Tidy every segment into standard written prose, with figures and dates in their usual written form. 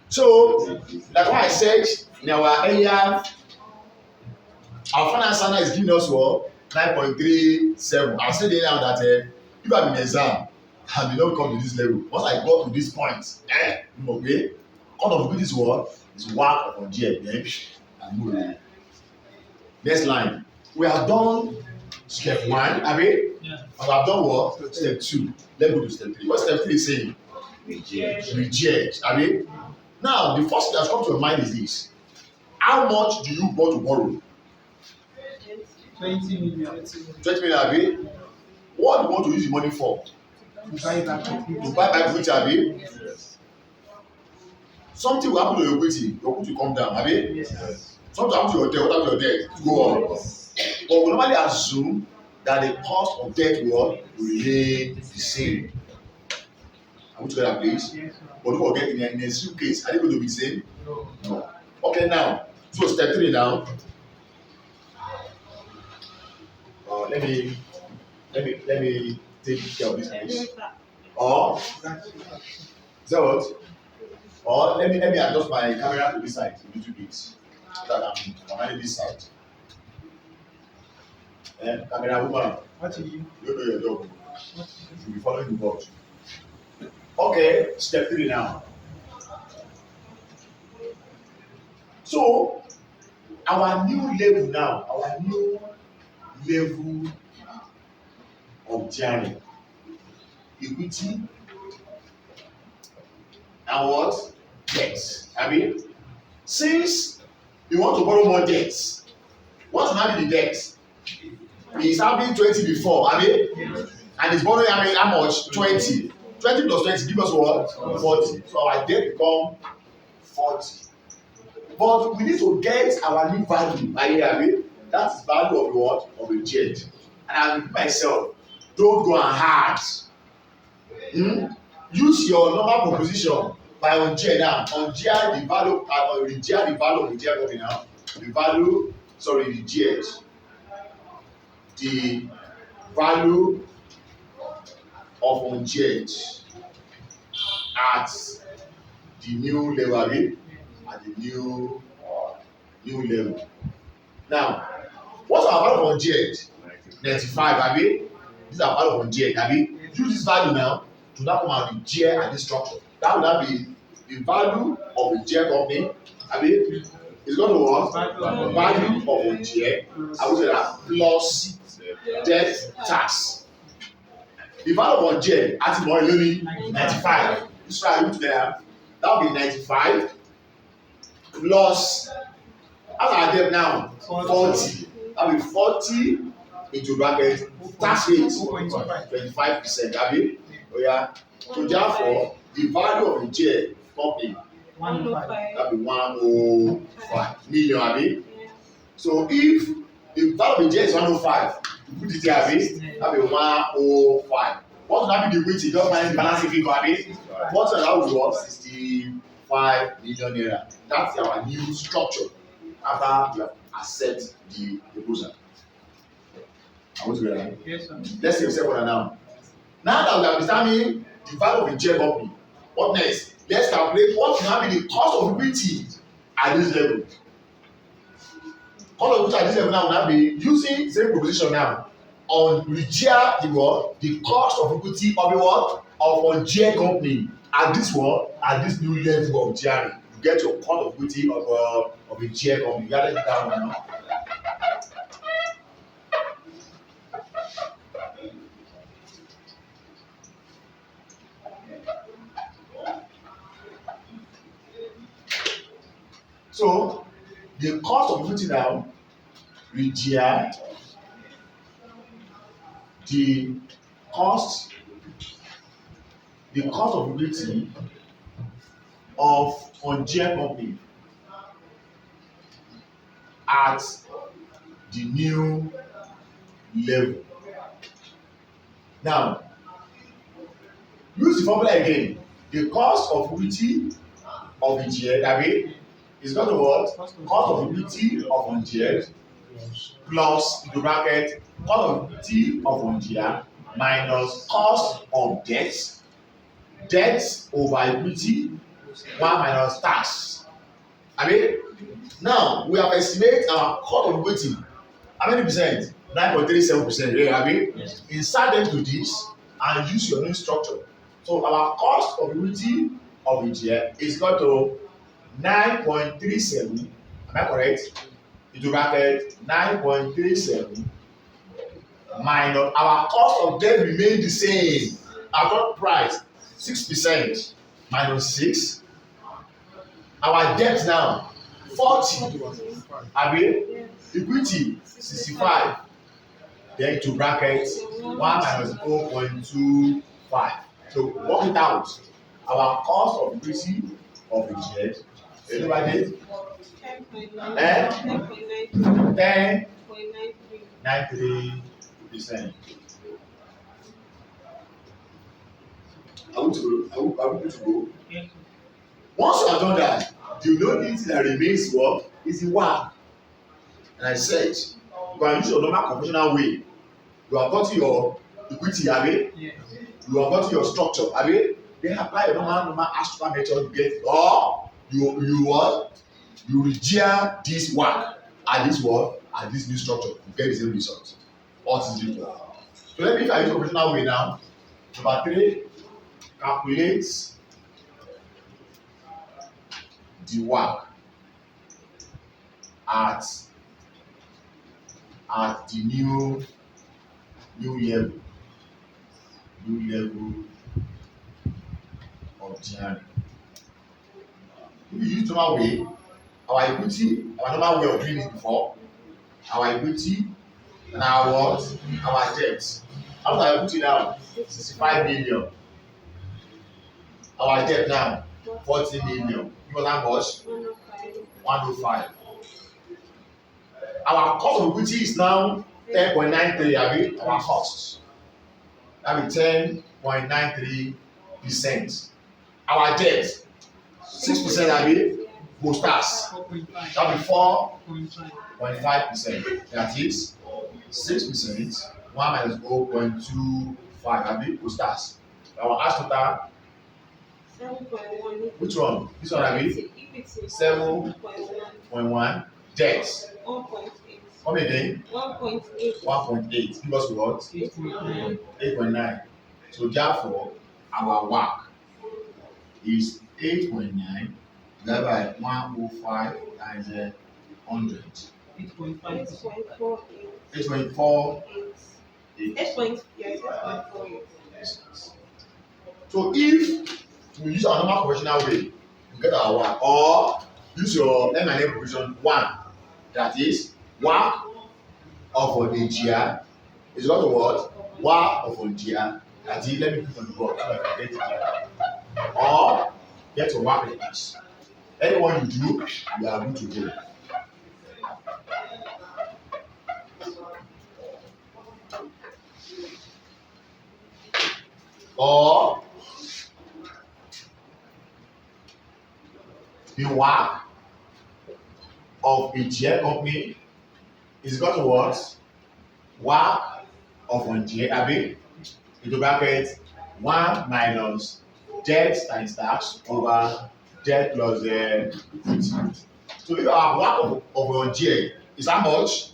So, like what I said in our earlier, our finance center is giving us what 9.37. I'll say now that if I'm in exam, I may not come to this level. Once I got to this point, okay, all of this what is work upon G and move. Next line. We have done step 1, Abi. Yeah. And we have done what? Step 2. Let's go to step 3. What step 3 is saying? Reject. Abi. Now, the first thing that's come to your mind is this. How much do you want to borrow? 20 million. 20 million, Abi. What do you want to use the money for? To buy back equity, Abi. Something will happen to your equity. Your equity will come down, Abi. Yes. Something will happen to your debt. What happens to your debt? Go up. But we normally assume that the cost of debt will remain the same. Are we together, please? Yes, but don't forget, in a suitcase, are they going to be the same? No. Okay, now, so step 3 now. Let me take care of this place. Or is that what? Or let me adjust my camera to this side a little bit so that I'm managing this side. Camera woman, you don't know your job. You'll be following the board. Okay, step 3 now. So, our new level now, our new level of journey, equity, and what? Debt. I mean, since you want to borrow more debts, what will now be the debt? He's having 20 before, I mean, and he's borrowing how much? 20. 20 plus 20 give us what? 40. So our debt become 40. But we need to get our new value. That is value of what? Of a jet. And I repeat myself, don't go and hard. Use your normal proposition by on jet now. On jet the value the value of the jet coming now. The value, sorry, the jet. The value of on jet at the new level, at the new level. Now, what's our value on jet? 95, Abi. This is our value on jet, Abi. Use this value now to now come out the jet and this structure. That will now be the value of the jet company, Abi. It's going to what? The value of a jet, I would say that plus debt tax. The value of jet at more only 95. This is why I put there. That will be 95 plus, as our debt now, 40. That will be 40 into bracket tax rate 25%. Abi, oh yeah. So therefore, the value of the jet company that will be 105 million. Abi. So if the value of the jet is 105, you put it here, Abi, that will be 105. What will that be the weight? Just find the balance figure, Abi. What will that be worth? 65 million naira. That's our new structure after we have accept the proposal. I want to get that. Yes, sir. Let's see the second one now. Now that we have determined the value of the jet company, what next? Let's calculate what will now be the cost of equity at this level. Cost of equity at this level now will now be using the same proposition now on the cost of equity of the what? Of a jet company at this what? At this new level of GRE. You get your cost of equity of a jet company. You got that one now. So the cost of equity now with GR, the cost of equity of on GR company at the new level. Now use the formula again. The cost of equity of the GR is equal to what? Cost of equity of on GR plus the bracket cost of equity of on GR minus cost of debt over equity 1 minus tax. I mean, now we have estimated our cost of equity. How many percent? 9.37%. Yeah, I mean, insert them to this and use your new structure. So our cost of equity of each year is equal to 9.37. Am I correct? Into bracket 9.37 minus our cost of debt remain the same. Our top price 6% minus 6. Our debt now 40. Abi equity 65. Then to bracket 1 minus 0.25. So work it out. Our cost of equity of the debt. Anybody? 10.93%. Are we good to go? Once you have done that, the only thing that remains what is the work. And I said, you can use your normal conventional way. You have got your equity, abi? Yes. You have got your structure, abi? Then apply your normal astral method to get it. Or you what? You reject this work and this work and this new structure to get the same result. What is it? So let me if I use conventional way now. Number 3, calculate the work at the new level of January. If you use normal way, our equity, our normal way of doing it before, our equity and our what? Our debt. How much our equity now? 65 million. Our debt now 40 million. Because how much? 105. Our cost of equity is now 10.93. Abi our cost. That be 10.93%. Our debt 6%. Abi go start. That be 4.5%. That is 6%. 1 minus 0.25. Abi go start. Our ask total. 7.1. Which one? This one, Abi? 7.1. Debt. 1.8. Come again? 1.8. 1.8. Give us what? 8.9. 8.9. So therefore, our work is 8.9 divided by 105 times 100. 8.48. 8.48. So if we use our normal conventional way to get our work, or use your M&A provision 1, that is work of an year is equal to what? Work of a year. That is, let me put on the board so I can get it here. Or get your work like this. Anyone you do, you are good to go. Or the work of a GA company is equal to what? Work of one GA, Abi, into bracket 1 minus debt times tax over debt plus equity. So if our work of one GA is how much?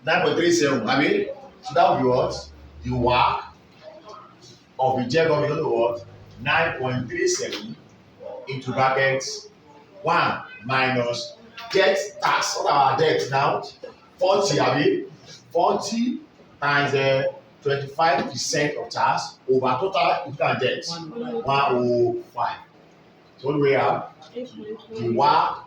9.37, Abi. So that will be what? The work of the GA company is equal to what? 9.37 into brackets 1 minus debt tax. What are our debt now? 40, Abi. 40 times 25% of tax over total debt 105. So what do we have? The work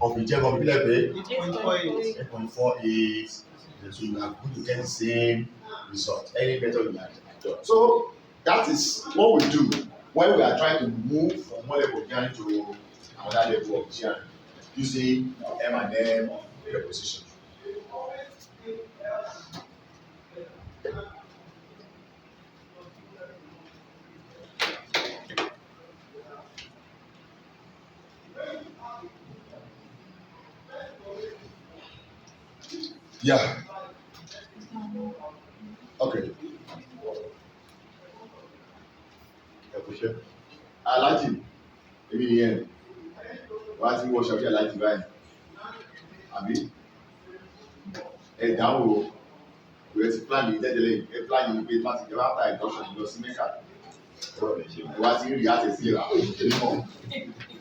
of the GA company 8.48. So you are going to get the same result. Any better you have done. So that is what we do when we are trying to move from one level of GAN to another level of GAN using M&M preposition. Yeah. Okay. I like it. Maybe the end. Wá sí wọ́n ṣàbíyà láti báyìí. Àbí? Ẹ dáhùn o. Ìwé ti plan yìí tẹ́tẹ́lẹ̀ ẹ plan yìí pé má ti jẹ́ wá ta ìtọ́sọ̀ lọ sí Mẹ́kà. Ẹ wá sí rí àti sí ra onímọ̀.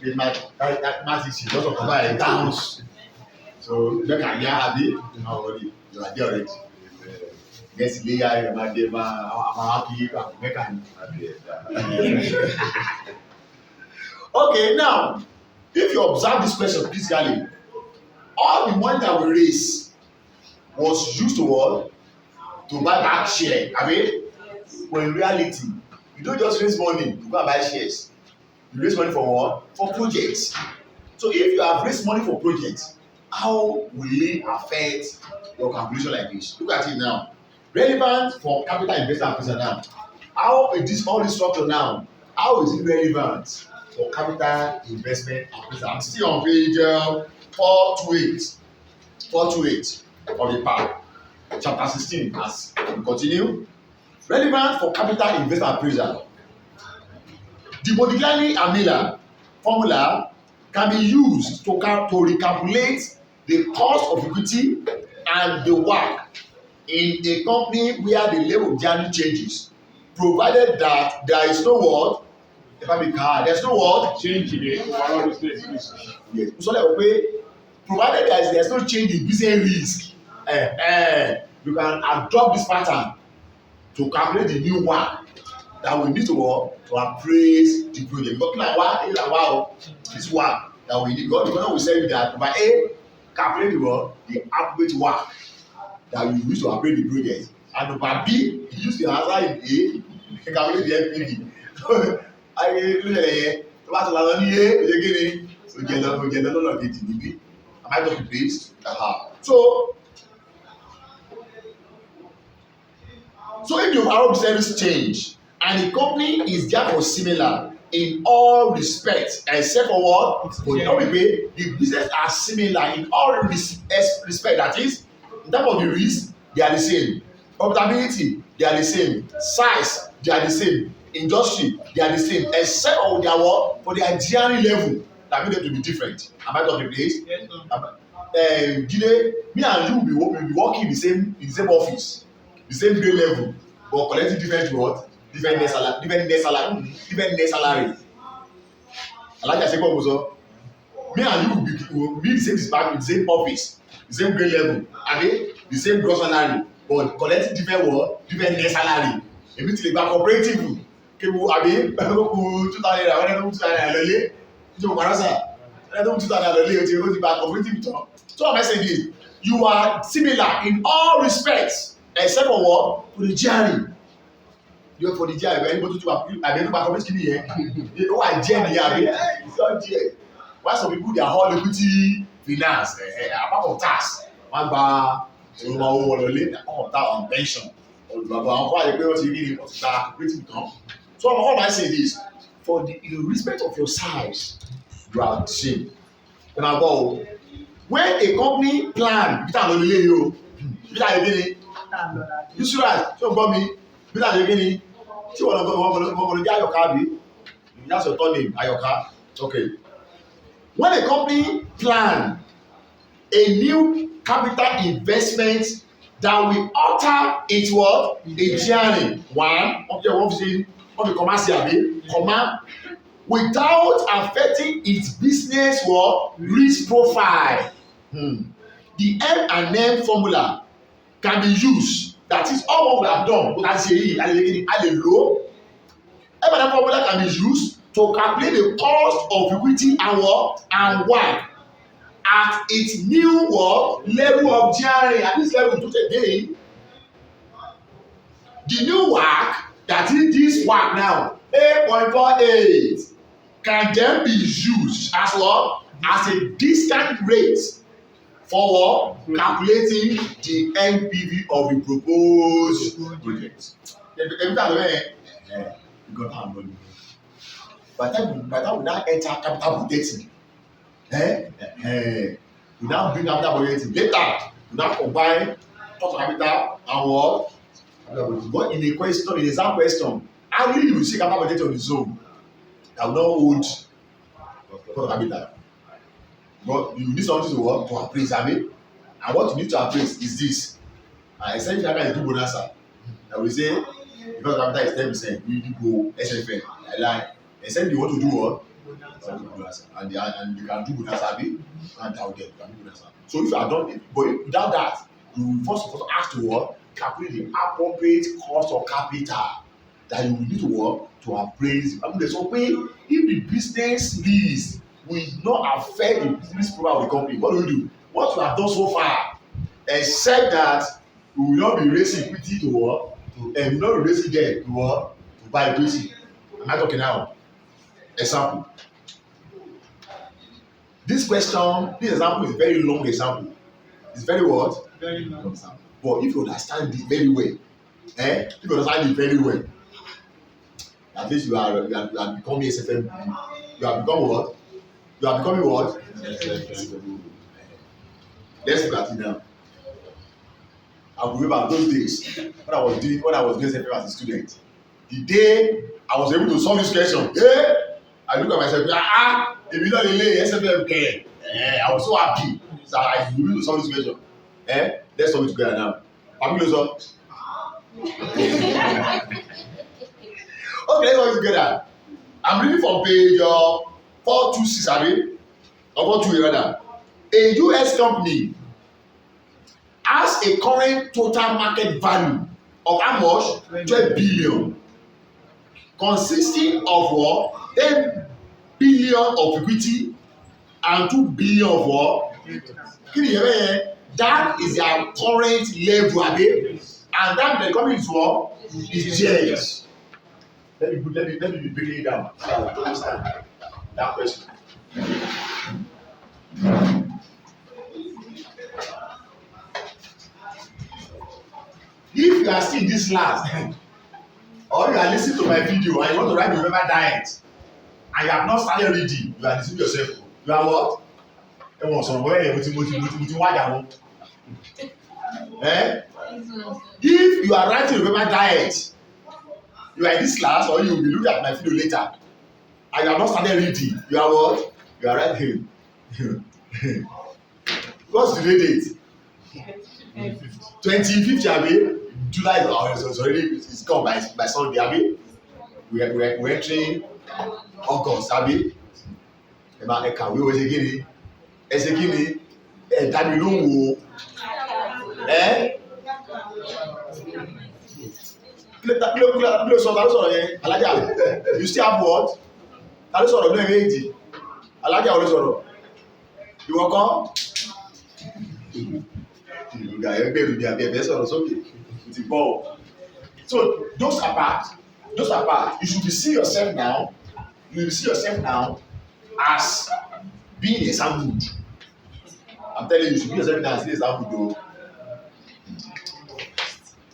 Pé má ti ṣì lọ́sọ̀ kan báyìí dáhùn. So Mẹ́kà yá àbí? Already, you are there already. Next layer ẹ máa dé máa kí Mẹ́kà ní. Okay, now, if you observe this question critically, all the money that we raise was used to what? To buy back share. I mean, when in reality, you don't just raise money to go and buy shares. You raise money for what? For projects. So if you have raised money for projects, how will it affect your calculation like this? Look at it now. Relevant for capital investment appraiser now. How is this all this structure now? How is it relevant for capital investment appraiser? I'm still on page 428 of the part, chapter 16. As we continue, relevant for capital investment appraiser. The Modigliani-Amila formula can be used to recalculate the cost of equity and the work in a company where the level of journey changes, provided that there is no what? There's no what? Change in the overall business risk. Yes. So provided there's no change in business risk, you can adopt this pattern to calculate the new work that we need to appraise the project. Because this work that we need. God, we say that by A, calculate the appropriate work that we use to appraise the project, and by B, use the answer in A to calculate the NPV. Ayé ló yẹ yẹ tó bá tó la lọ ní yé òjèlè lọ́nà kejì níbí. Am I talking based? So if the overall business change and the company is therefore similar in all respects except for what? The business are similar in all respects. That is, in terms of the risk, they are the same. Profitability, they are the same. Size, they are the same. Industry, they are the same, except for their what? For their GRE level, that make them to be different. Am I talking place? Yes, Jide, me and you will be working in the same office, the same grade level, but collecting different what? Different net salary. I like I say, me and you will be the same department, the same office, the same grade level, the same gross salary, but collecting different what? Different net salary. Èmi ti lè gba cooperative kéwu àbí ẹlòmókù 2,000 naira wọ́n ẹlòmókù 2,000 naira lọ́lé nítorí parasa ẹlòmókù 2,000 naira lọ́lé o ti gba cooperative tán. So my message is you are similar in all respects except for what? For the GRE. You are for the GRE anybody to àbí ẹni gba cooperative kìíní yẹn ó wà jẹ́ ní àbí it's not there. Why some people they are all equity finance apart from tax wọ́n gba ìrùmọ̀ owó wọlé apart from tax and pension. So all I say is for the respect of your size, you are the same. When a company plan, you should write. So for me, that's your turn name, Ayoka. Okay. When a company plan a new capital investment that will alter its what? Its journey. One of the commercial without affecting its business what? Risk profile. The M&M formula can be used. That is all what we have done. M&M formula can be used to calculate the cost of equity and what? And work at its new what? Level of GRE. At this level today, the new work, that is this work now, 8.48, can then be used as what? As a discount rate for what? Calculating the NPV of the proposed project. Every time you got our money. By the time we now enter capital budgeting, we now bring capital budgeting. Later, we now combine total capital and what? But in a question, in exam question, I really will see capital budgeting on its own. I will not hold total capital. But you need something to what? To appraise, I mean. And what you need to appraise is this. Essentially, that is do bonanza. I will say, because capital is 10%, we need to go SFM. I like. Essentially, you want to do what? Bonanza. And you can do bonanza, and out there, you can do bonanza. So if you are done, but without that, you first of all ask to what? Calculate the appropriate cost of capital that you will need to work to appraise. I mean, so if the business lease will not affect the business profile of the company, what do we do? What you have done so far, except that we will not be raising equity to work, and we will not be raising debt to work to buy equity. Am I talking now? Example. This question, this example is a very long example. It's very what? Very long. But if you understand it very well, if you understand it very well, at least you are becoming SFM. You have become what? You are becoming what? SFM. Let's look at it now. I remember those days when I was doing SFM as a student. The day I was able to solve this question, I look at myself, if you don't delay SFM care, I was so happy. So I was able to solve this question. Let's solve it together now. Okay, let's solve it together. I'm reading from page 426, or 428 rather. A US company has a current total market value of how much? 12 billion. Consisting of what? 10 billion of equity and 2 billion of what? That is their current level, and that the company is what? Is shares. Let me be breaking it down. So I will understand that question. If you are still in this class, or you are listening to my video and you want to write the November diet, and you have not started reading, you are deceiving yourself. You are what? If you are writing November diet, you are in this class, or you will be looking at my video later, and you have not started reading, you are what? You are writing. What's the date? 25th, Abi. July is already, it's gone by Sunday, Abi. We're entering August, Abi. Ẹ̀ka wíwọ́ ẹsẹ̀ kí ni ẹ̀dá mi ló ń wo kíló sọ ta ló sọ̀rọ̀ yẹn alájà you still have what ta ló sọ̀rọ̀ lóyún méjì alájà ò ló sọ̀rọ̀ ìwọ kọ́ ìlúgà ẹgbẹ́ ìlú ni àbí ẹ̀fẹ́ sọ̀rọ̀ sókè ti bọ̀ so those apart you should be see yourself now as being a sound good. I'm telling you should be yourself now as being a sound good o.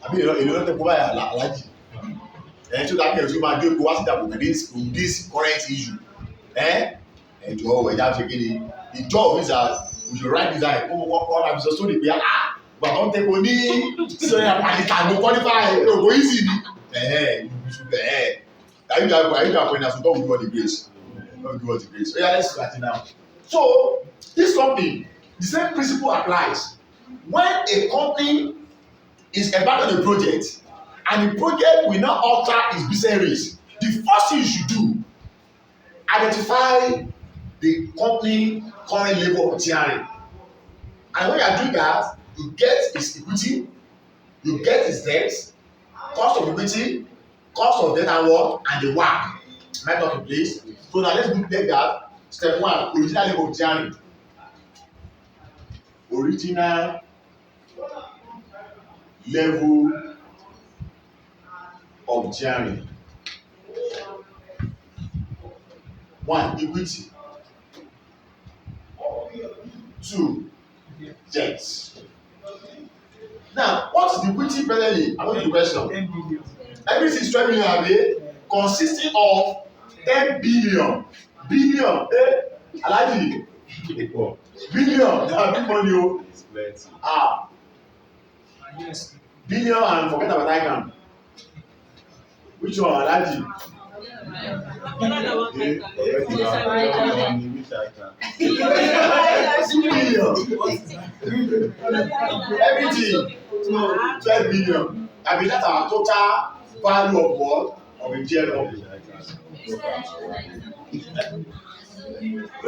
Àbí èlò ló tẹ́ kó báyà alájì tí ó dáa kí ẹ̀rọ tí ó máa dé oko wá sí ìdàpọ̀ pẹ̀lú this current issue ẹ̀jọ̀ ẹ̀já ṣe kí ni the job is that we should write this down kó wọ́n àbísọ sórí pé gbàtọ́ ń tẹ́kọ̀ọ́ ní sọ́yà pàlítà ló qualify ògbó easy ni àyíká point as we talk with God the grace. So yeah, let's start it now. So this company, the same principle applies. When a company is embarked on a project and the project will not alter its business rates, the first thing you should do, identify the company current level of tiering. And when you are doing that, you get its equity, you get its debt, cost of equity, cost of debt and what, and the WACC. Am I talking, please? So now let's look at that. Step 1, original level of tiering. Original level of tiering. 1, equity. 2, debt. Now, what is the equity presently? I want the question. Everything is 12 million abi, consisting of 10 billion. Billion, Alaji. Billion, na big money o. Yes. Billion and forget about icon. Which one, Alaji? 2 billion. Everything. So 12 billion. I mean that's our total value of what? Of a GL company.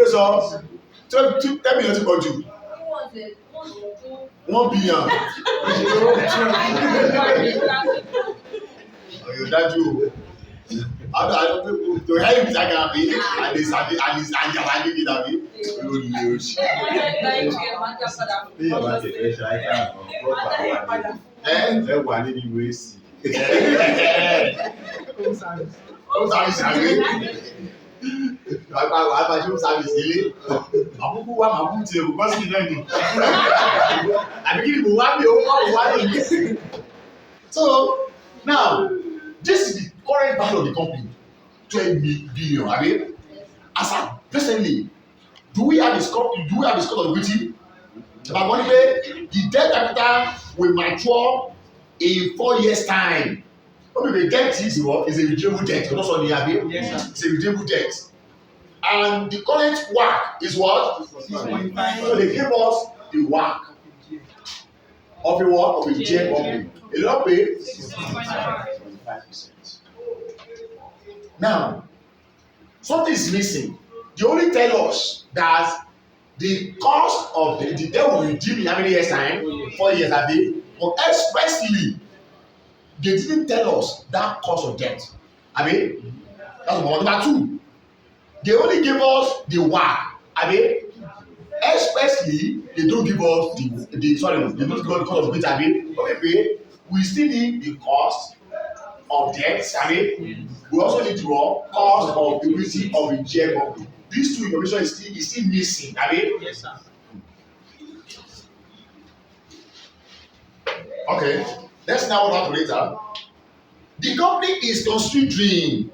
So 10 million to go to 1 billion. You that you. I don't to help with that can be and this and you're like it that be. Home service home service délé àkókò wa máa kú tiẹ̀ kò bá sí náà ni àbí kí ni mo wá bí owó wá lónìí. So now this is the current value of the company 12 billion abi as at presently do we have the scope of equity about money pay the debt capital will mature in 4 years time. What we get is what is a redeemable debt. Not only abi, it's a redeemable debt. And the current WACC is what? 6.5. So they give us the WACC of a what? Of a GM company. They don't pay 6.5%. Now, something is missing. They only tell us that the cost of the debt will redeem in how many years time? 4 years abi. But expressly, they didn't tell us that cost of debt. I mean, that's number two. They only give us the WACC. I mean, expressly, they don't give us they don't give us the cost of debt. I mean, okay, we still need the cost of debt. I mean, we also need the cost of equity of the GM company. These two information is still missing. I mean, yes, sir. Okay. Let's now go back later. The company is considering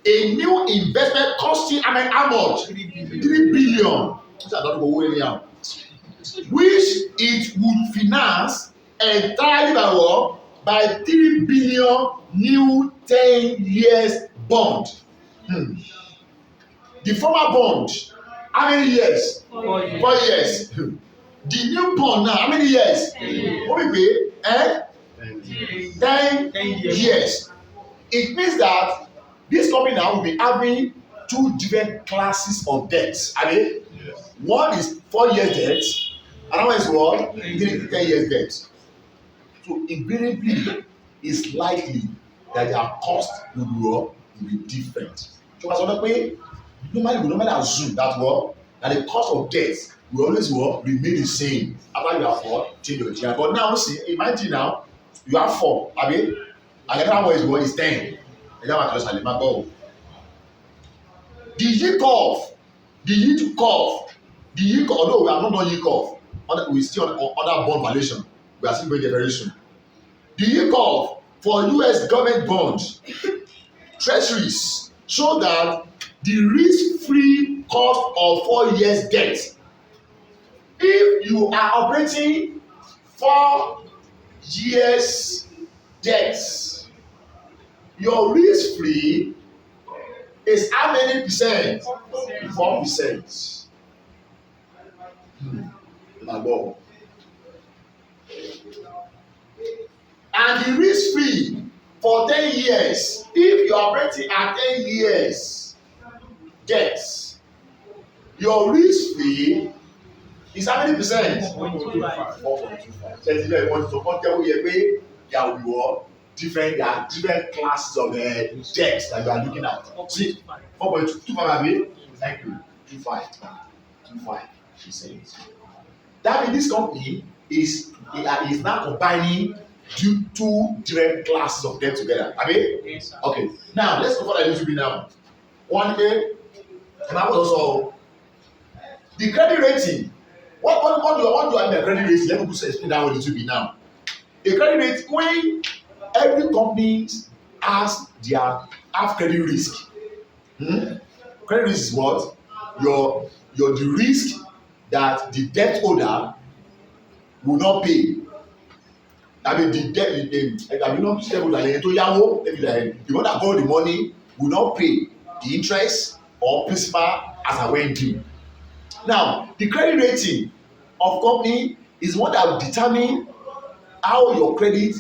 a new investment costing how much? 3 billion. Which it would finance entirely by what? By 3 billion new 10 years bond. The former bond, how many years? 4 years. 4 years. The new bond now, how many years? What we pay? 10 years. It means that this company now will be having two different classes of debts. I mean, yes. One is 4 years debt, another one is what? 10 years debt. So invariably, it's likely that their cost will be different. So as on way, we normally assume that that the cost of debt will always remain the same after you have change your GR. But now see, imagine now you have 4, I mean, and the other one is 10. The yield curve, although we are not on yield curve, we still on other bond valuation. We are still going there very soon. The yield curve for US government bonds, treasuries, show that the risk-free cost of 4 years debt, if you are operating 4 years debts, your risk-free is how many percent? 4%. And the risk-free for 10 years, if you are operating at 10 years debts, your risk-free is how many percent? 4.25. 4.25. So if you want to tell you there are different classes of debt that you are looking at. See, 4.25. Thank you. 2.5. She says. That means this company is now combining two different classes of debt together. Yes, okay. Now let's go for a little bit now. One day, and I was also the credit rating. What do I mean credit rating? Let me just explain that a little bit now. The credit rating, when every company has their credit risk. Credit risk is what? The risk that the debt holder will not pay. I mean the debt, I mean not stable that the one that got the money will not pay the interest or principal as I went due. Now, the credit rating of company is what that will determine how your credit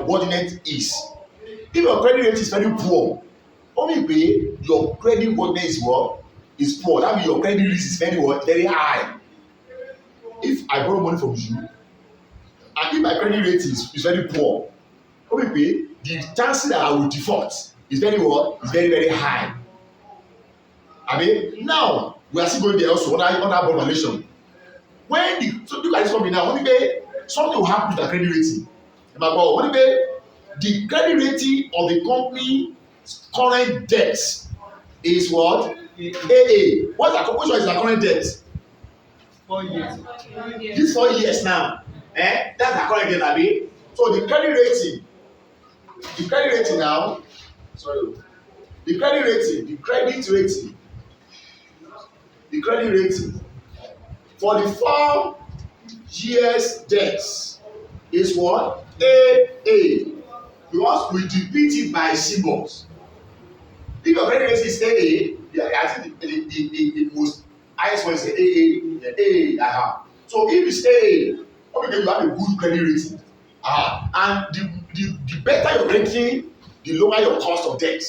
worthiness is. If your credit rate is very poor, only way your credit worthiness is what is poor. That means your credit risk is very what very high. If I borrow money from you, and if my credit rate is very poor, only way the chances that I will default is very what is very very high. Now we are still going there also under bond valuation. When the so look at this company now, only way something will happen to the credit rating. Only way the credit rating of the company current debt is what? AA. Which one is the current debt? 4 years. This 4 years now. That's the current debt, abi. So the credit rating now, sorry, the credit rating for the 4 years debt is what? AA. Because we depict it by symbols. If your credit rating is AA, yeah, I think the most highest one is AA. So if it's AA, obviously you have a good credit rating. And the better your rating, the lower your cost of debt.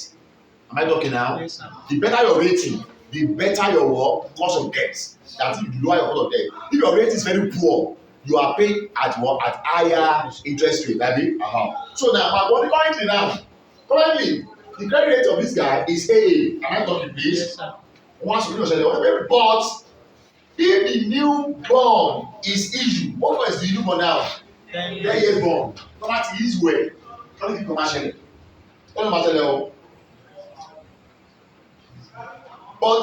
Am I talking now? Yes, sir. The better your rating, the better your cost of debt. That is the lower your cost of debt. If your rating is very poor, you are paying at higher interest rate. So now, but currently, the credit rate of this guy is AA. Am I talking, please? Yes, sir. Once you know, but if the new bond is issued, what is the new bond now? 10 years bond. Normally, is way. Only commercially. But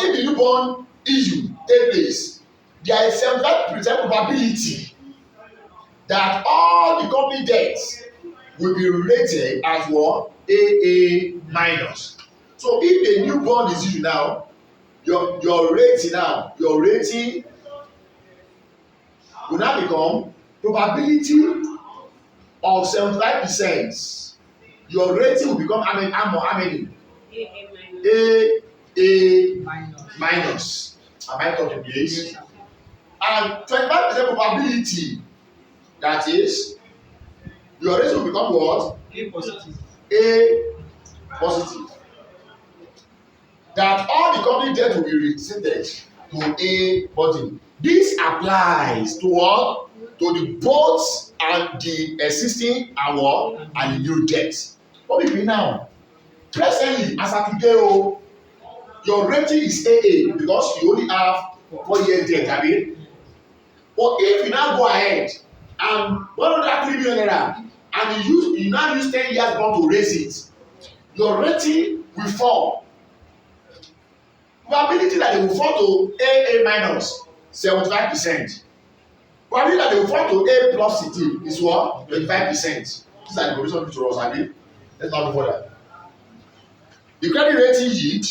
if the new bond issue take place, there is 75% probability that all the company debts will be rated as what? AA minus. So if the new bond is issued now, your rating will now become probability of 75%. Your rating will become how many? AA minus. Am I talking, please? Yes, And 25% probability, that is, your rating will become what? A positive. A positive. That all the company debt will be restated to A bottom. This applies to what? To the both and the existing and what? And the new debt. What we mean now? Presently, as at today, your rating is AA because you only have 4 years debt, But if you now go ahead and borrow that 3 million naira and you now use 10 years bond to raise it, your rating will fall. Probability that they will fall to AA minus 75%. Probability that they will fall to A positive is what? 25%. These are the conditions to us, Let's not go further. The credit rating yield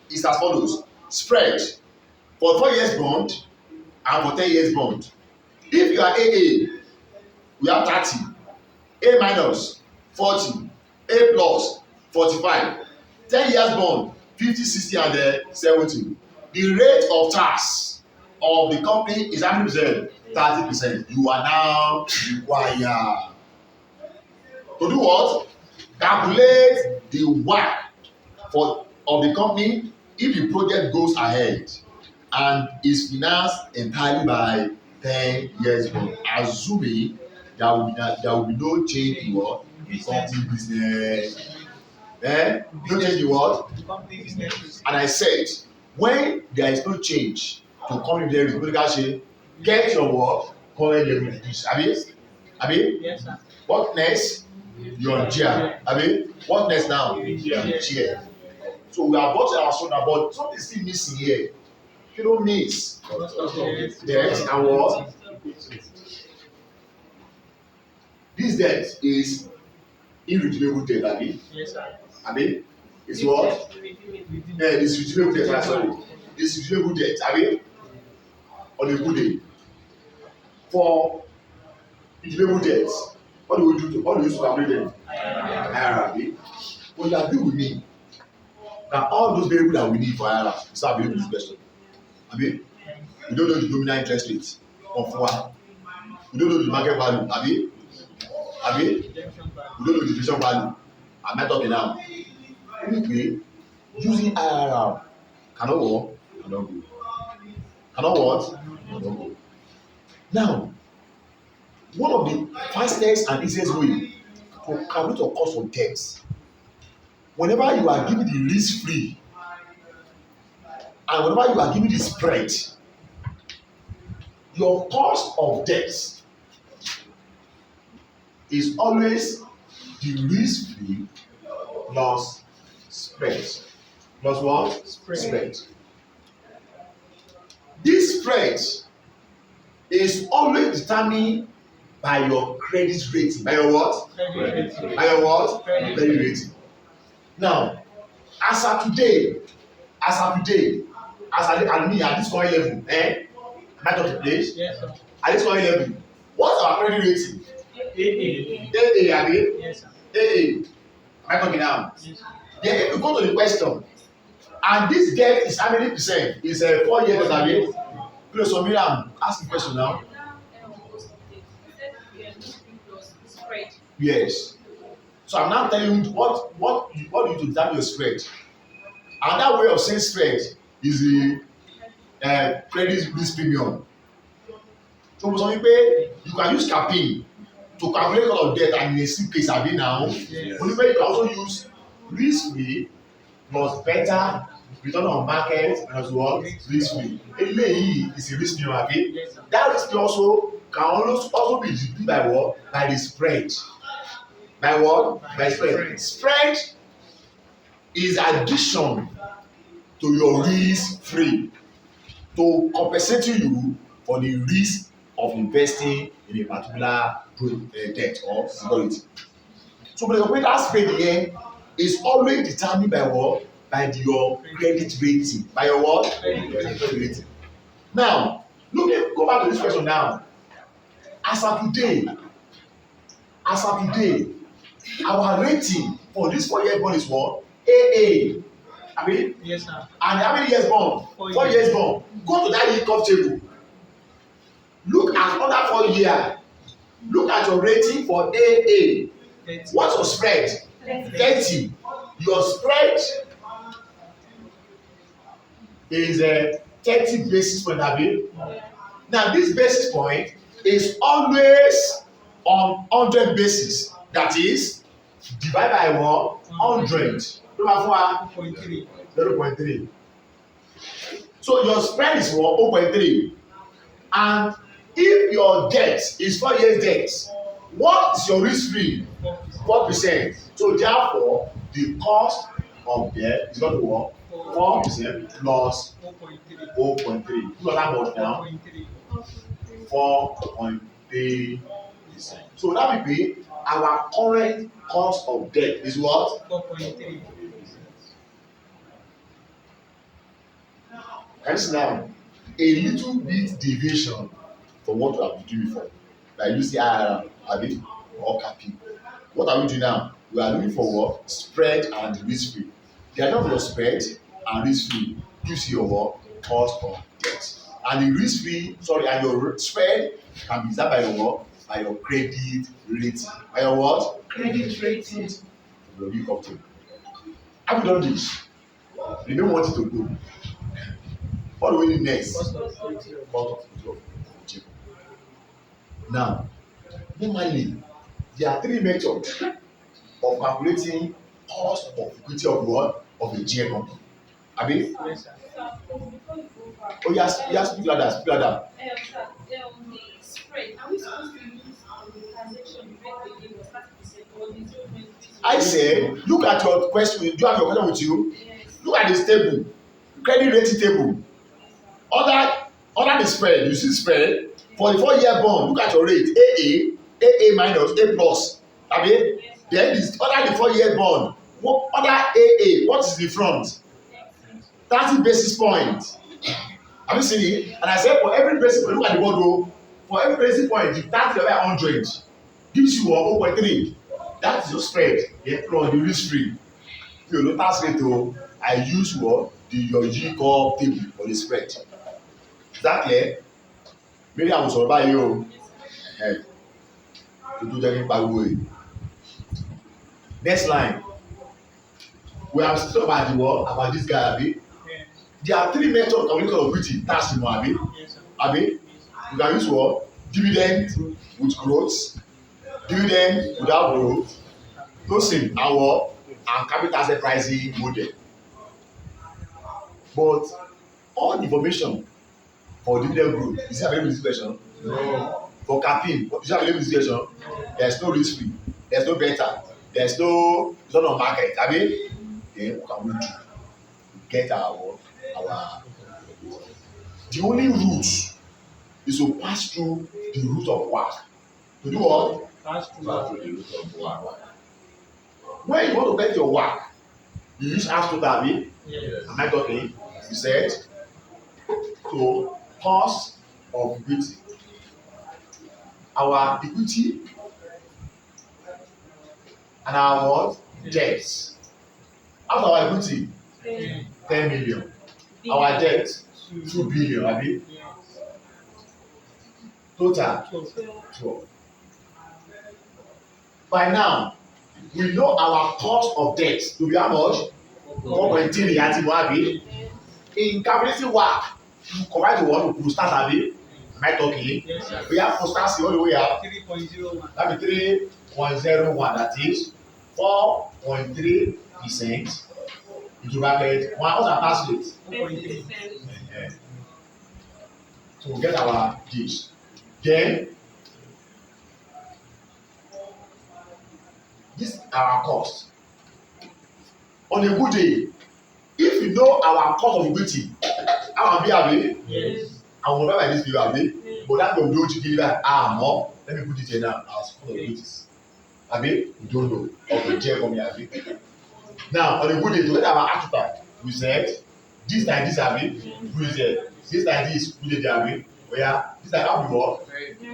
is as follows: spread for 4 years bond and for 10 years bond. If you are AA, we have 30, A minus 40, A plus 45, 10 years bond 50, 60 and 70. The rate of tax of the company is how many percent? 30%. You are now required to do what? Calculate the work of the company if the project goes ahead and is financed entirely by 10 years bond, assuming there will be no change in what? The company business. No change in what? And I said, when there is no change to company business, medical share, get your work, current level reduce. Yes, sir. What next? Your chair. What next now? Your chair. So we are bought our shoulder, but something is still missing here. You don't miss. Debt and what? This debt is irredeemable debt, Yes, sir. It's what? This redeemable debt, sorry. This redeemable debt, on a good day. For redeemable debt, what do we do to calculate them? IRR, But you agree with me that all those variables that we need for IRR is not available in this question. You don't know the nominal interest rate of one. You don't know the market value, abi? Abi? You don't know the division value. Am I talking now? Anyway, using IRR cannot work, cannot go. Cannot what? Cannot go. Now, one of the fastest and easiest way to calculate your cost of debt, whenever you are giving the risk free and whenever you are giving the spread, your cost of debt is always the risk free plus spread. Plus what? Spread. This spread is always determined by your credit rating. By your what? Credit rating. By your what? Credit Credit rating. Now, as of today, at me at this current level, am I talking place? Yes, sir. At this current level, what's our credit rating? AA, abi? Yes, sir. AA. Am I talking now? Yes, sir. Then if you go to the question, and this debt is how many percent? It's 4 years, abi? Please, so Miriam, ask the question now. Yes. So I'm now telling you what you to determine your spread. Another way of saying spread is the credit risk premium. So mo sọ wípé you can use capping to calculate cost of debt and in a simple case abi now. Yes. Only you can also use risk free plus better return on market as well risk free. Eléyìí is a risk premium abi. Yes, sir. That risk premium also can also be determined by what? By the spread. By what? By spread. Spread is addition to your risk free to compensate you for the risk of investing in a particular debt or security. So when that spread here is always determined by what? By your credit rating. By your what? Credit rating. Now, go back to this question now. As of today, our rating for this 4-year bond is what? AA. I mean, Yes, sir. and how many years bond? 4 years bond. Go to that yield curve table. Look at under 4 years. Look at your rating for AA. What's your spread? 30. Your spread is 30 basis point. Now this basis point is always on 100 basis. That is divided by what? 100. 0.3. 0.3. So your spread is what? 0.3. And if your debt is 4 years debt, what is your risk free? 4%. So therefore, the cost of debt is going to be what? 4% plus 0.3. You know that much now? 4.3%. So that will be our current cost of debt is what? 4.3. Can you see now? A little bit deviation from what we have been doing before. Like you see IRR, abi, or capping. What are we doing now? We are looking for what? Spread and risk free. The amount of your spread and risk free gives you your cost of debt. And the risk free, and your spread can be set by your what? By your credit rating. By your what? Credit rating. Your big uptake. Have you done this? You don't want it to go. What do we need next? Cost of control. Cost of control. Now, normally, there are 3 methods of calculating cost of equity of what? Of a GA company. Abi? Yes, sir. Oh, yes, speak louder, speak louder. The spread, are we supposed to use the transaction rate again or 30% or the 0.3? I said, look at your question. Do you have your question with you? Yes. Look at this table, credit rating table. Under the spread, you see spread for the 4-year bond. Look at your rate: AA minus, A plus. Abi? Then under the 4-year bond, under AA, what is the front? 30 basis points. Have you seen it? And I said for every basis point, look at the board. For every basis point, the 30 divided by 100 gives you 0.3. That is your spread. Plus the risk free. Your low tax rate, I use what? Your yield curve table for the spread. Is that clear? Maybe I will survive you. To do that in Paraguay. Next line. We have still about the war about this guy, Abi. Yes. There are three methods of calculating probability. That's the one, Abi. Yes, sir. Abi. You can use what? Dividend with growth, dividend without growth, closing hour, and capital asset pricing model. But all the information for dividend growth is it available in this version? No. For capping, is it available in this version? There's no risk free, there's no beta, there's no it's not on market. Abi, then what can we do to get our the only route is to pass through the root of work. To do what? Pass through. Pass through the root of work. When you want to get your work, you use absolute Abi. Yes. Am I talking? You said so cost of equity. Our equity and our what? Debts. After our equity, 10 million. Our debt, 2 billion, Abi. Yes. Total, So, 12. By now, we know our cost of debt to be how much? 1.3 àti Abi. In calculating work, you correct the one to start Abi. Am I talking? yes, sir. We have constancy all the way up. 3.01. That be 3.01. That is 4.3% into bracket. What's our pass rate? 4.3. So we get our gauge. Then this our cost. On a good day, if you know our cost of equity, how am I Abi? Yes. I will not buy this video Abi. But that will do to give that more. Let me put it here now as cost of equities. Abi, you don't know. Okay, check for me Abi. Now on a good day, to get our archetype, we said this like this Abi, put it there. This like this, put it there Abi. Oh yeah, this like how we work.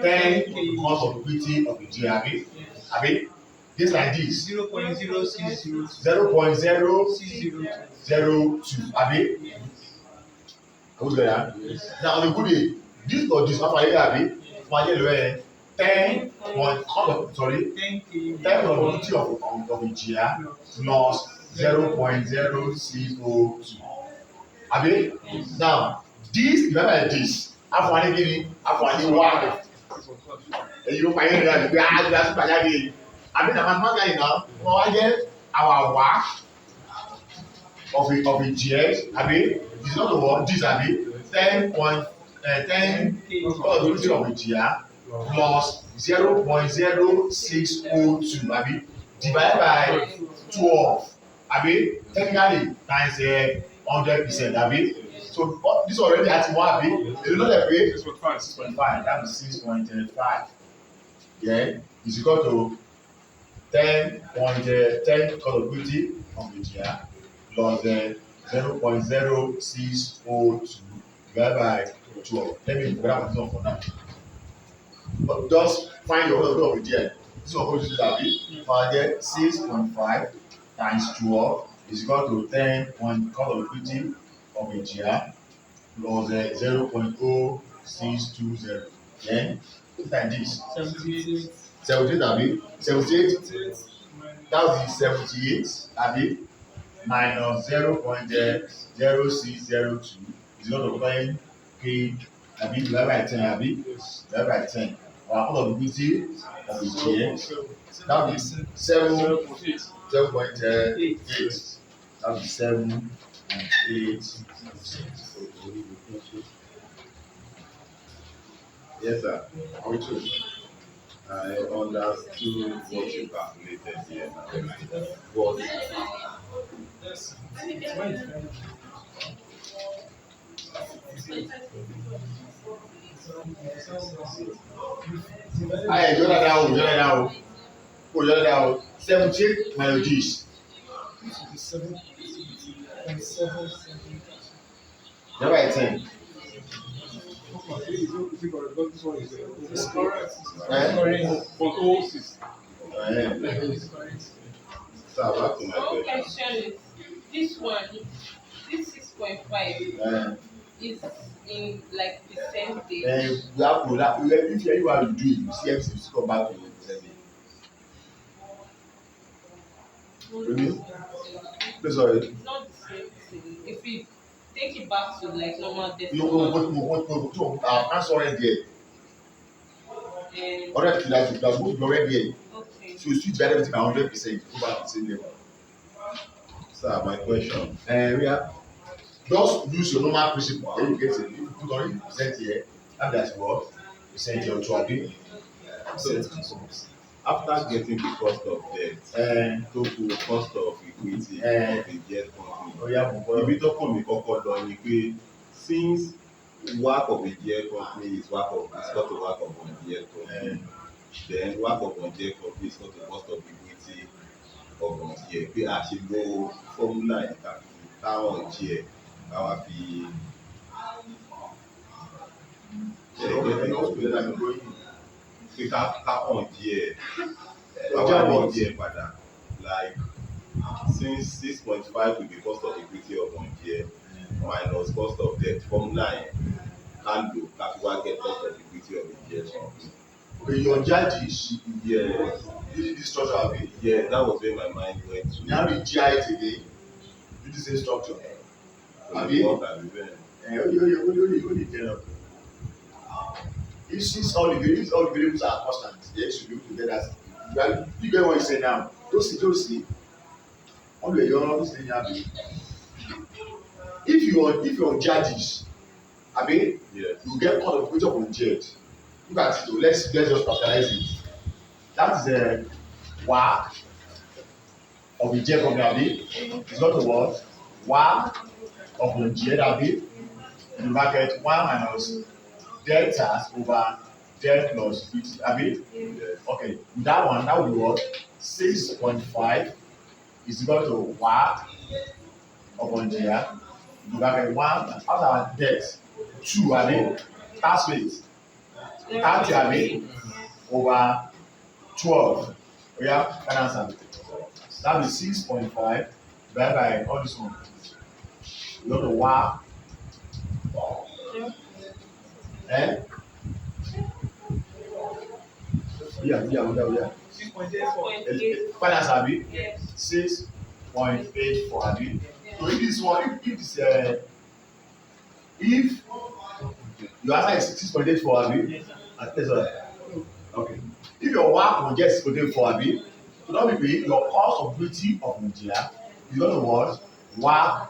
10 cost of equity of the G Abi. Abi, this like this. 0.0602. 0.0602 Abi. Who's there? Now on a good day, this or this one for Abi, for 10 point sorry, 10 probability of the G plus 0.0602. Abi, now this remember this. After one gini, after one one. You know, fire that we are just again. I mean, I'm not guy now. Well, get our work of a GX. Abi, it's not the one. This Abi 10 probability of a GR plus 0.0602. Abi divided by 12. Abi technically times 100%. Abi. So this already at one Abi. You know the rate 6.5. That is 6.5. Yeah, is equal to 10.10 cost of equity of the GR plus 0.0602 divided by 12. Let me grab it for now. But just find your order of the GR. This one goes to Abi. Find 6.5 times 12 is equal to 10 point cost of equity of the GR plus 0.0620. Then like this. 78. 78 Abi. 78. That would be 78 Abi minus 0.0602 is equal to 10 K Abi divided by 10 Abi divided by 10. Our cost of equity of the GX that would be 7.8. That would be 7.8%. Yes, sir. Which one? I understood what you calculated here now. But Aye, you know 78 minus this. Divided by 10. It's correct. but all six. So back to my One question. question is this one, this 6.5 is in like percentage. You have to like if you are to do it, you see everything still come back to your percentage. Really? That's all right. It's not the same thing. If we take it back to like normal You know decimal, what answer already there. Already that's supposed to be already there. okay. So you switch that everything by 100%, go back to the same level. Sir, my question. Yeah. Just use your normal principle. Then you get it. If you put on percent here, that's what percent here to agree. So, after getting the cost of debt, total cost of equity of a jet company, Yeah, ibi tó kàn mí kọ́kọ́ lọ ni pé since work of a jet company is not a work of one jet company, then work of one jet company is not a cost of equity of one jet. Pé a ṣe lo formula yẹn káwọn jet káwa fi pé ká hàn díẹ̀ káwa hàn díẹ̀ padà like since 6.5 will be cost of equity of one year minus cost of debt formula yẹn ká lò ká fi wá get cost of equity of a year. Okay, your judges, Yeah, this structure abi. yeah, that was where my mind went to. Now you GI it again, do the same structure. Abi? Only tell them. If all the variables are constant, they should be able to get that. You get what you say now. Don't see. All the young thing abi. If your judges, abi, Yes. you get caught of which of on jet. Look at it. Let's just capitalize it. That is a work of the jet company abi. It's not a what? Work of the jet abi. In the bracket 1 minus delta over del plus equity abi. Yes. Okay, that would be what? 6.5 is equal to work upon here. In the bracket 1 after our debt 2 abi. Tax rate 30 abi over 12. Yeah, can answer. That is 6.5 divided by all this one. You know the work. Yeah. 6.84. Finance abi Yes. 6.84 abi. So if this one, if this if your answer is 6.84 abi, Yes, sir. that's all. Okay. If your work will get 6.84 abi, so that means your cost of equity of Nigeria is going to what? Work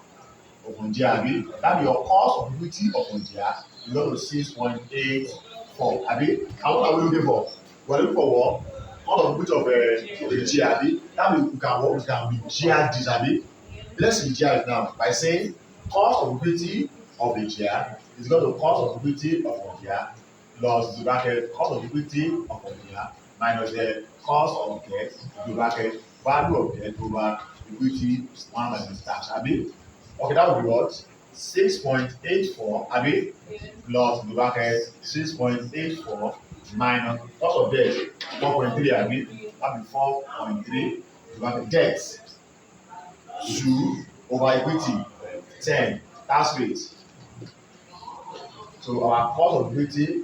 of Nigeria abi. That means your cost of equity of Nigeria is going to 6.84 abi. And what are we looking for? We are looking for what? Cost of equity of Nigeria abi. That means we can be GRDs abi. Let's be GRDs now by saying cost of equity of Nigeria is equal to cost of equity of Nigeria plus the bracket cost of equity of Nigeria minus the cost of debt the bracket value of debt over equity 1 minus tax abi. Okay, that would be what? 6.84 abi plus the bracket 6.84 minus cost of debt 4.3 abi. That be 4.3 the bracket debt 2 over equity 10 tax rate. So our cost of equity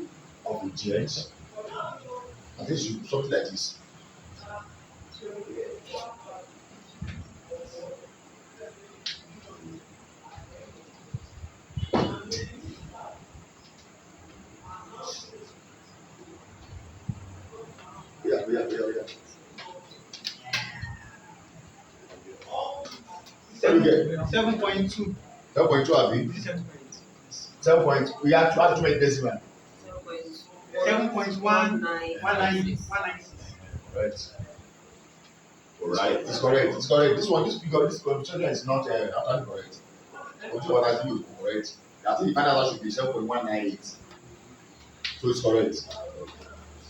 of the jet, I think should be something like this. Yeah. What do you get? 7.2. 7.2 abi? 7.2. 7 point, we have to add 2 many decimal. 7.196. Right. Right. It's correct. This computation is not actually correct. What you are doing correct. I think the final answer should be 7.198. So it's correct. It's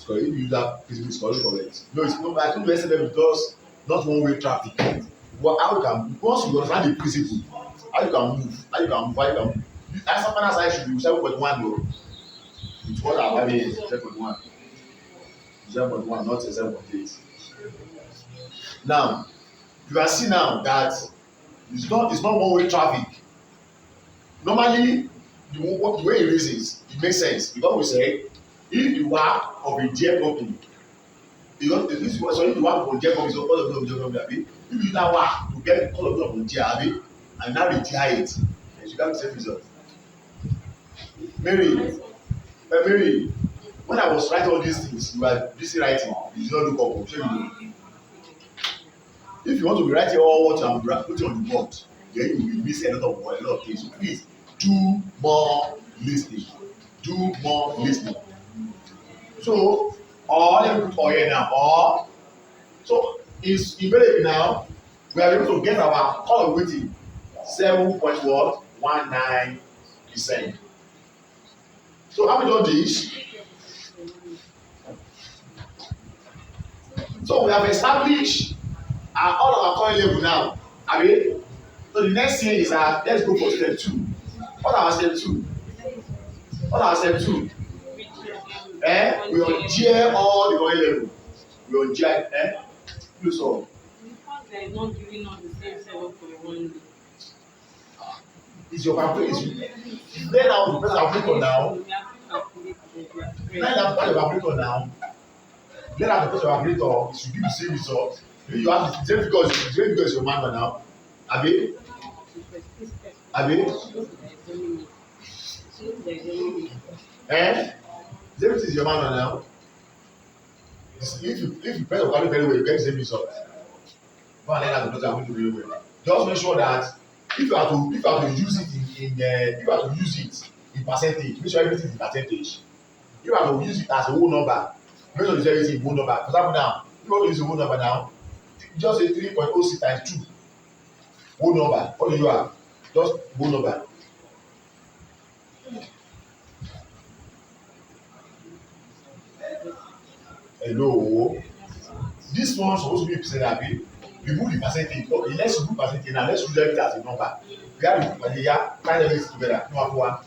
correct. If you use that, it's correct. No, it's no. I think the SFM does not one-way traffic. How you can once you understand the principle, how you can move. That's something else I should be 7.1 though. It's what our value is 7.1. 7.1, not 7.8. Now, you can see now that it's not one-way traffic. Normally, the way he reasons, it makes sense. Because we say, if the work of a J company, because if the work of a J company, so all of them will be happy. If you now work to get all of them of J happy, and now retire it, and you got the same result. Mary, when I was writing all these things, you were busy writing. You did not look up. I'm sure you know. If you want to be writing all what I'm putting on the board, then you will miss a lot of things. So please do more listening. Do more listening. So, or let me put all here now. Or so it's invariably now we are able to get our call of waiting 7.19%. So how we do this? So we have established all of our coin level now. I mean, so the next thing is let's go for step 2. What are step 2? What are step 2? We ungear all the coin level. We ungear, do so. They are not giving us the same setup for one day. It's your calculation. Learn how to press calculator now. Learn how to press your calculator now. Learn how to press your calculator. It should give the same result. You have the same because your manual now. Abi? Same thing is your manual now. If you press your calculator very well, you get the same result. Go and learn how to press your calculator very well. Just make sure that if you are to use it if you are to use it in percentage, make sure everything is in percentage. If you are to use it as a whole number, make sure you use everything in whole number. For example now, if you want to use a whole number now, just say 3.06 times 2. Whole number. What do you have? Just whole number. Hello. This one supposed to be percent happy. Remove the percentage. Okay, let's remove percentage now. Let's use everything as a number. We have to put find everything together. No one.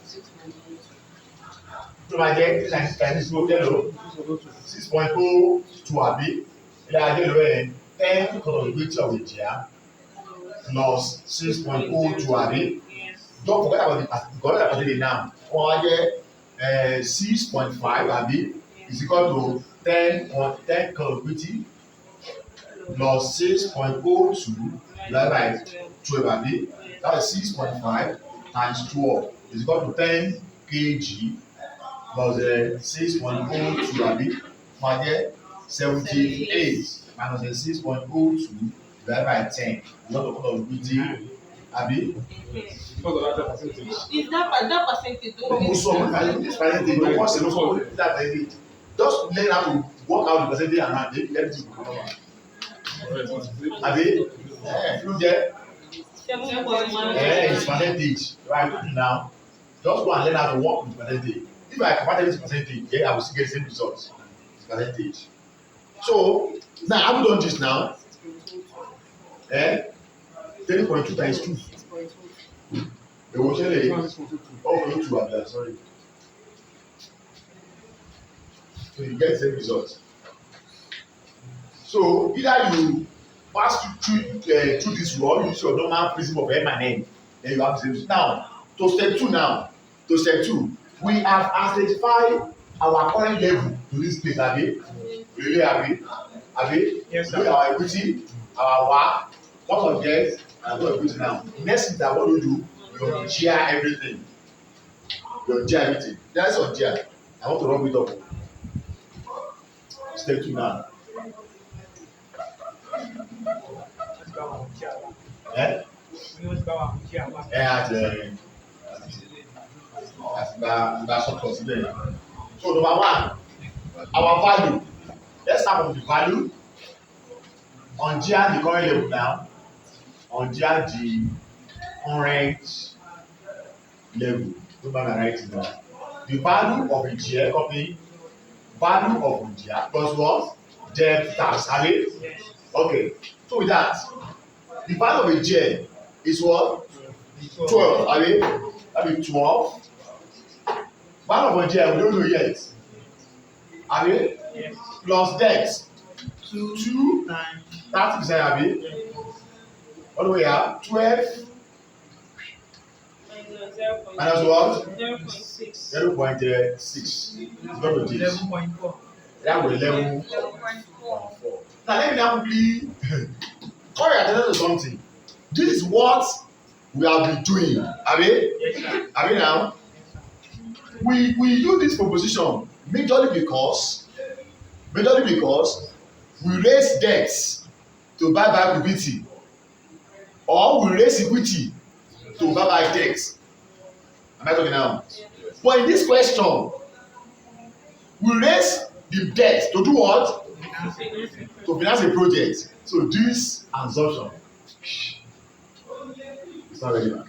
So my dear, this is Chinese no hello. 6.02 happy. Yeah, hello. 10 probability of the year plus 6.02 happy. Don't forget about the percentage now. Or 6.5 happy is equal to 10 probability plus 6.02 divided by 12 happy. That is 6.5 times 12 is equal to 10 kg plus 6.02 happy. My dear, 78 minus 6.02 divided by 10 is equal to probability happy. Because of that percentage. Is that percentage? This percentage, no one say no that percentage. Just learn how to work out the percentage and everything will come out. Abi, you get 7.1. it's percentage. Right now, just go and learn how to work with percentage. If I convert this percentage, then I will still get the same results. It's percentage. So now, have we done this now? 3.2 times 2. The ocean is oh, 2. Sorry. So you get the same result. So either you pass through this rule, you use your normal principle of M and N, then you have the same result. Now, to step 2 now. To step 2, we have identified our current level to this place, Abi. Really, Abi? Yes, sir. Look at our equity, our work, what of debt, and what of equity now. Next thing that what do you do? You share everything. You share everything. That's on share. I want to rub it up. Step 2 now. So number 1, our value. Let's start with the value. Ungear the current level now. Ungear the current level. Don't bother writing now. The value of a GL company, value of Ungear plus what? Debt tax. Have it? Okay. So with that, the value of a GL is what? 12. Have it? That be 12. Value of a GL we don't know yet. Have it? Yes. Plus debt. 2 times 30%. Have it? What do we have? 12 No, 0. Minus what? 0.6. 0.6. It's going to this. 11.4. That will 11.4. 11.4. Now let me now quickly call your attention to something. This is what we have been doing. Abi? Yes, sir. Abi now? We use this proposition majorly because we raise debts to buy back equity, or we raise equity to buy back debts. Am I talking now? But in this question, we raise the debt to do what? To finance a project. So this assumption is not relevant.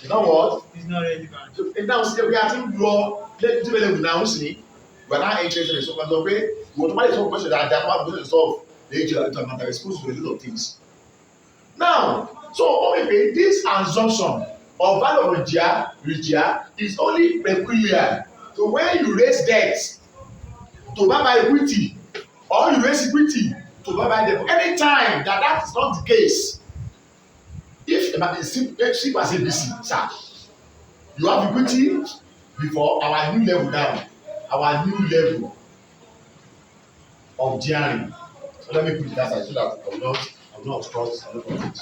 You know what? It's not relevant. So now we are still law. Let's do it now. See, we are not interested in so much of it. We want to solve questions that they are not going to solve. They are exposed to a lot of things. Now, so okay, this assumption of value of regia is only peculiar to when you raise debt to buy by equity, or you raise equity to buy by debt. Anytime that is not the case, if it's simple as ABC, sir, you have equity before our new level now, our new level of GRE. So let me put it that side so that I will not cross a lot of things.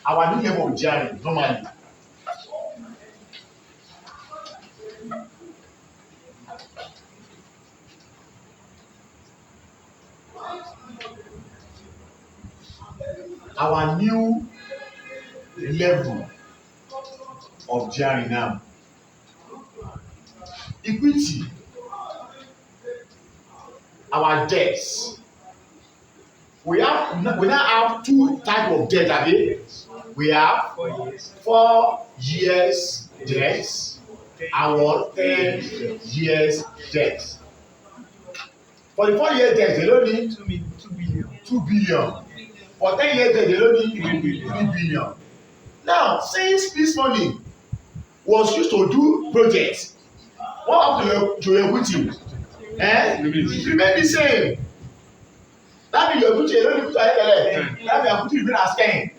Our new level of GRE normally our new level of GRE now, equity, our debts. We now have two types of debt. Abi? We have 4 years. 4 years debts and what 10 years debts. For the 4 years debt, they don't need 2 billion. 2 billion. For 10 years debt, they don't need 3 billion. Now, since this money was used to do projects, what happened to your equity? It remain the same. That means your equity alone equal to ayekele. That means your equity remain as 10.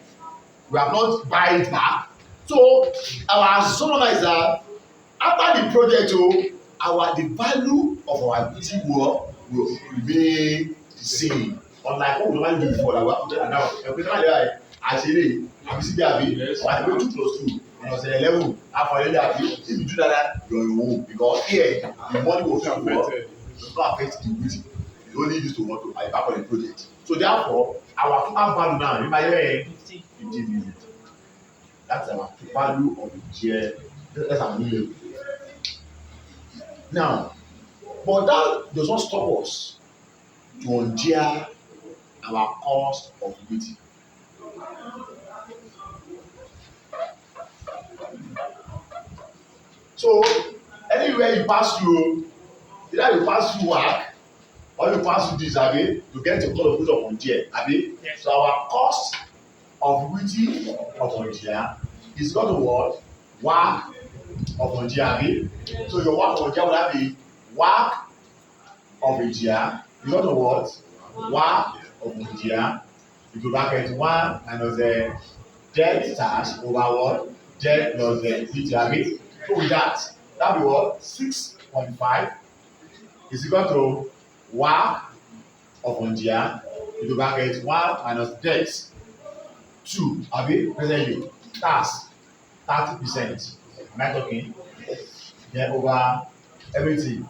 We have not buy it back. So our assumption is that after the project, the value of our equity will remain the same. Unlike what we normally do before, like we have to tell now. Actually, I see that be 2 plus 2 plus 11. After that, if you do that, you're in home because here the money will not affect the equity. It's only used to want to buy back on the project. So therefore, our total value now, remember, 50 million. That's our value of the year. That's our new level. Now, but that does not stop us to endure our cost of equity. So anywhere you pass through, either you pass through work or you pass through this, abi, to get your cost of equity upon there, abi. Yes. So our cost of equity upon there is equal to what? Work upon there, abi. So your work upon there would have be work of a year equal to what? Work upon there. If you bracket 1 minus the debt tax over what? Debt plus the equity, abi. So with that be what? 6.5 is equal to work upon there. If you bracket 1 minus debt 2, abi, presently tax 30%. Am I talking? Then over everything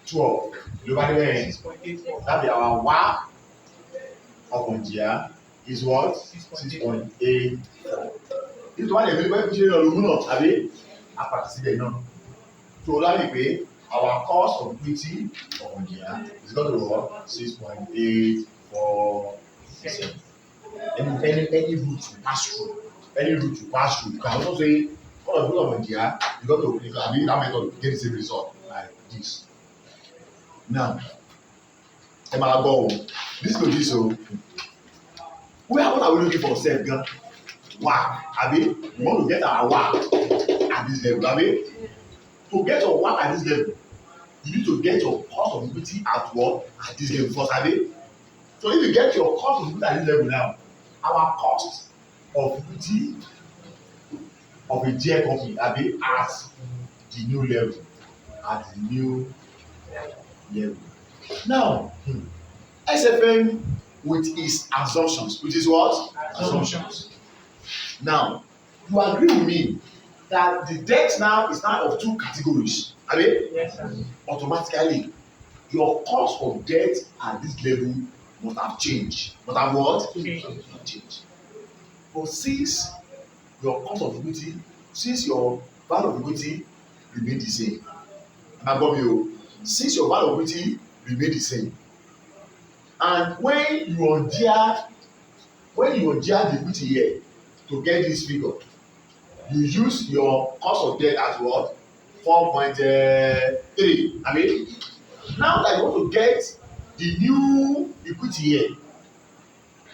12. You over there, 6.84. that be our work upon there is what? 6.84. If the one available which is not, abi, a participate no. So that be pay our cost of equity upon there is equal to what? 6.84%. Any route you pass through, you can also say all of those of Nigeria, you got to that method to get the same result like this. Now, Emma go. This go this so. What are we looking for self gan? Work, abi? We want to get our work at this level, abi? To get your work at this level, you need to get your cost of equity at work at this level first, abi? So if you get your cost of equity at this level now, our cost of equity of a dear company abi at the new level at the new level. Now SFM with its assumptions, which is what? Assumptions. Now you agree with me that the debt now is now of two categories, abi? Yes, sir. Automatically your cost of debt at this level must have changed. Must have what? Changed. But since your cost of equity, since your value of equity remain the same, since your value of equity remain the same, and when you adhere the equity here to get this figure, you use your cost of debt as what? 4.3. I mean, now that you want to get the new equity here,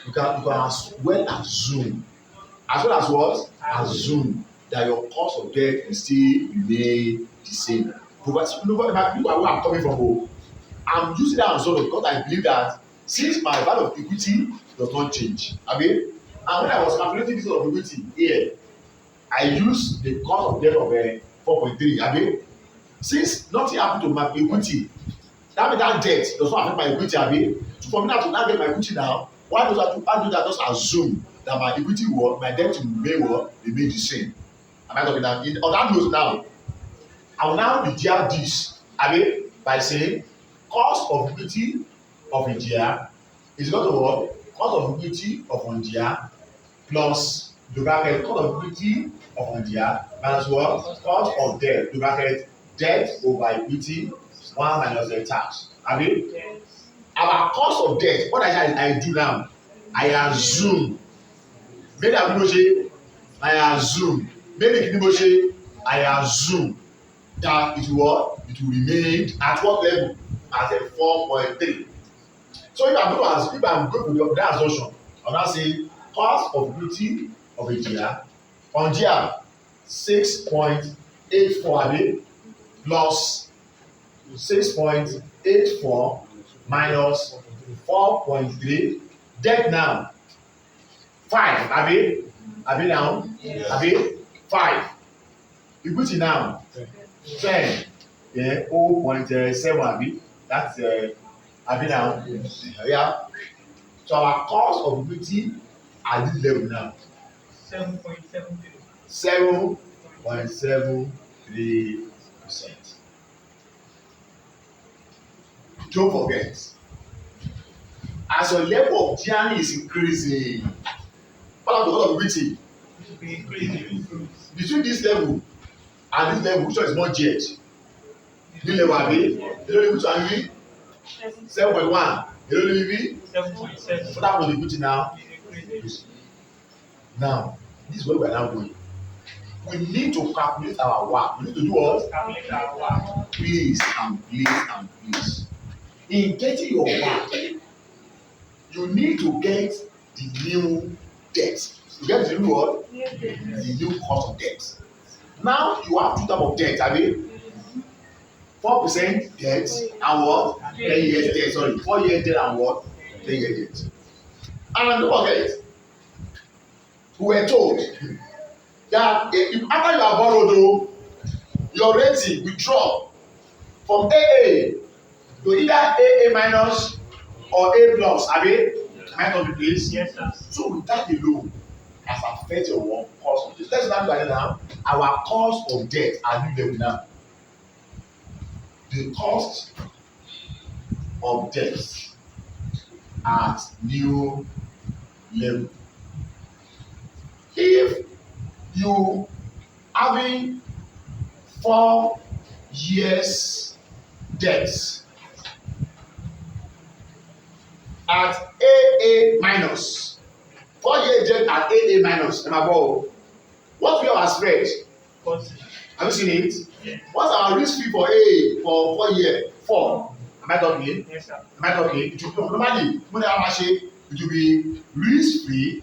you can as well assume that your cost of debt will still remain the same. But where I'm coming from, I'm using that assumption because I believe that since my value of equity does not change, and when I was calculating this value of equity here, I use the cost of debt of 4.3. Since nothing happened to my equity, that means that debt does not affect my equity. So for me now to now get my equity now, why do that? Just assume that my equity my debt will remain the same. Am I talking now? On that note now, I will now declare this by saying cost of equity of a year is equal to what? Cost of equity of 1 year plus the bracket cost of equity of 1 year minus what? Cost of debt, the bracket debt over equity 1 minus the tax. Yes. Our cost of debt, what I do now, I assume make I assume that it will remain at what level? At a 4.3. So if I'm going with that assumption, I'll now say cost of equity of a year on year 6.84 plus 6.84 minus 4.3. Debt now 5. Now Yes. 5. Equity now 10. 0.7. That's now. Yeah. So our cost of equity at this level now 7.73. 7.73%. Don't forget, as your level of journey is increasing, what about the cost of equity? Be increasing. Between this level and this level, which one is more jet? This level which one 7.1. 7.7. What happened to the equity now? Is increasing. Now, this is where we are now going. We need to calculate our work. We need to do what? Calculate our work. Please. In getting your work, you need to get the new debt. You get the new what? The new cost of debt. Now you have two types of debt, 4% debt and what? 10 years debt. Sorry, 4 years debt and what? 10 years debt. And don't forget, we were told that if after you have borrowed, your rating will drop from AA to either AA minus or A plus. Am I not the place? Yes, sir. So with that alone has affected your cost of debt. Let's not do that now. Our cost of debt are new level now. The cost of debt at new level. If you having 4 years debt at AA minus, 4 years debt at AA minus, and above, what will our spread? 40. Have you seen it? Yes. What's our risk fee for AA for 4 years? 4. Am I talking? Yes, sir. Am I talking? It will be normally when I it will be risk free